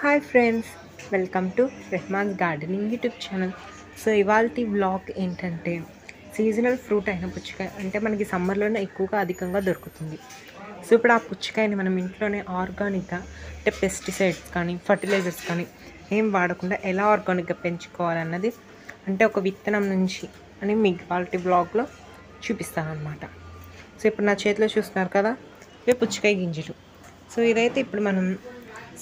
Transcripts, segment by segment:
Hi friends, welcome to Rahman's gardening YouTube channel. So ఇవాల్టి vlog ఏంటంటే seasonal fruit అయిన పుచ్చకాయ అంటే మనకి సమ్మర్లోనే ఎక్కువగా అధికంగా దొరుకుతుంది. సో ఇప్పుడు ఆ పుచ్చకాయని మనం ఇంట్లోనే ఆర్గానిక్గా అంటే పెస్టిసైడ్స్ కానీ ఫర్టిలైజర్స్ కానీ ఏం వాడకుండా ఎలా ఆర్గానిక్గా పెంచుకోవాలన్నది అంటే ఒక విత్తనం నుంచి అని మీకు ఇవాల్టి వ్లాగ్లో చూపిస్తాను అనమాట. సో ఇప్పుడు నా చేతిలో చూస్తున్నారు కదా, ఇవే పుచ్చకాయ గింజలు. సో ఇదైతే ఇప్పుడు మనం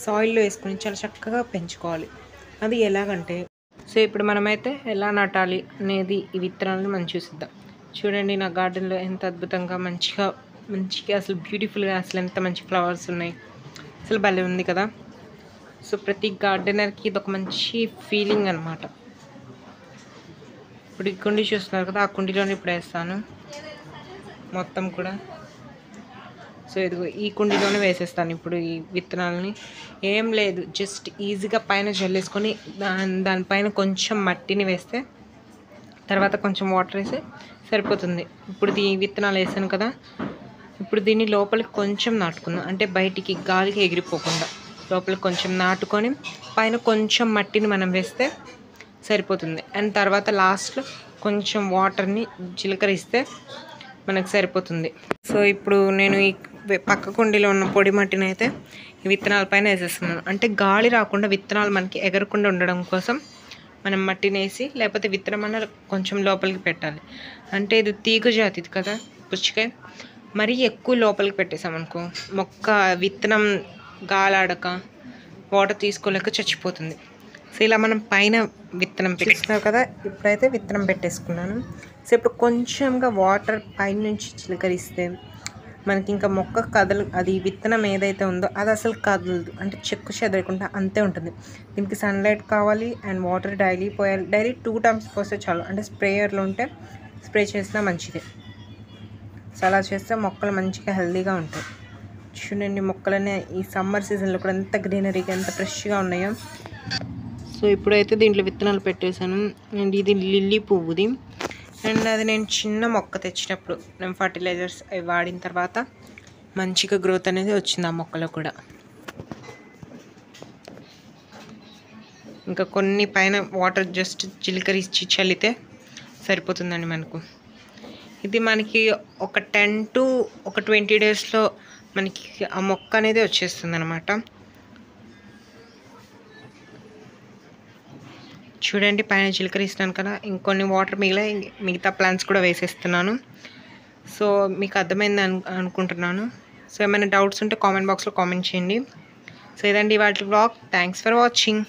సాయిల్లో వేసుకొని చాలా చక్కగా పెంచుకోవాలి. అది ఎలాగంటే సో ఇప్పుడు మనమైతే ఎలా నాటాలి అనేది ఈ విత్తనాలను మనం చూసిద్దాం. చూడండి, నా గార్డెన్లో ఎంత అద్భుతంగా మంచిగా అసలు బ్యూటిఫుల్గా అసలు ఎంత మంచి ఫ్లవర్స్ ఉన్నాయి. అసలు భలే ఉంది కదా. సో ప్రతి గార్డెనర్కి ఇది ఒక మంచి ఫీలింగ్ అనమాట. ఇప్పుడు ఈ కుండీ చూస్తున్నారు కదా, ఆ కుండీలోనే ఇప్పుడు వేస్తాను మొత్తం కూడా. సో ఇదిగో ఈ కుండీలోనే వేసేస్తాను ఇప్పుడు ఈ విత్తనాలని. ఏం లేదు, జస్ట్ ఈజీగా పైన జల్లేసుకొని దానిపైన కొంచెం మట్టిని వేస్తే తర్వాత కొంచెం వాటర్ వేసి సరిపోతుంది. ఇప్పుడు ఈ విత్తనాలు వేసాను కదా, ఇప్పుడు దీన్ని లోపలికి కొంచెం నాటుకుందాం. అంటే బయటికి గాలికి ఎగిరిపోకుండా లోపలికి కొంచెం నాటుకొని పైన కొంచెం మట్టిని మనం వేస్తే సరిపోతుంది. అండ్ తర్వాత లాస్ట్లో కొంచెం వాటర్ని చిలకరిస్తే మనకు సరిపోతుంది. సో ఇప్పుడు నేను ఈ పక్క కుండీలో ఉన్న పొడి మట్టిని అయితే ఈ విత్తనాల పైన వేసేస్తున్నాను. అంటే గాలి రాకుండా విత్తనాలు మనకి ఎగరకుండా ఉండడం కోసం మనం మట్టిని వేసి, లేకపోతే విత్తనం అన్న కొంచెం లోపలికి పెట్టాలి. అంటే ఇది తీగ జాతిది కదా పుచ్చకాయ, మరీ ఎక్కువ లోపలికి పెట్టేసామనుకో మొక్క విత్తనం గాలాడక వాటర్ తీసుకోలేక చచ్చిపోతుంది. సో ఇలా మనం పైన విత్తనం పెట్టేస్తున్నారు కదా, ఇప్పుడైతే విత్తనం పెట్టేసుకున్నాను. సో ఇప్పుడు కొంచెంగా వాటర్ పైన నుంచి చిలకరిస్తే మనకి ఇంకా మొక్క అది విత్తనం ఏదైతే ఉందో అది అసలు కదలదు. అంటే చెక్కు చెదరకుండా అంతే ఉంటుంది. దీనికి సన్లైట్ కావాలి అండ్ వాటర్ డైలీ పోయాలి. డైలీ 2 times పోస్తే చాలు. అంటే స్ప్రేయర్లో ఉంటే స్ప్రే చేసినా మంచిదే. సో అలా చేస్తే మొక్కలు మంచిగా హెల్తీగా ఉంటాయి. చూడండి, మొక్కలనే ఈ సమ్మర్ సీజన్లో కూడా ఎంత గ్రీనరీగా ఎంత ఫ్రెష్గా ఉన్నాయో. సో ఇప్పుడైతే దీంట్లో విత్తనాలు పెట్టేశాను. అండ్ ఇది లిల్లీ పువ్వుది. అండ్ అది నేను చిన్న మొక్క తెచ్చినప్పుడు నేను ఫర్టిలైజర్స్ అవి వాడిన తర్వాత మంచిగా గ్రోత్ అనేది వచ్చింది ఆ మొక్కలో కూడా. ఇంకా కొన్ని పైన వాటర్ జస్ట్ చిలకరించి చల్లితే సరిపోతుందండి మనకు. ఇది మనకి ఒక 10 to 20 daysలో మనకి ఆ మొక్క అనేది వచ్చేస్తుంది అనమాట. చూడండి, పైన చిలకరిస్తాను కదా, ఇంకొన్ని వాటర్ మిగతా ప్లాంట్స్ కూడా వేసేస్తున్నాను. సో మీకు అర్థమైంది అనుకుంటున్నాను. సో ఏమైనా డౌట్స్ ఉంటే కామెంట్ బాక్స్లో కామెంట్ చేయండి. సో ఇదండి వాటి వ్లాగ్. Thanks for watching.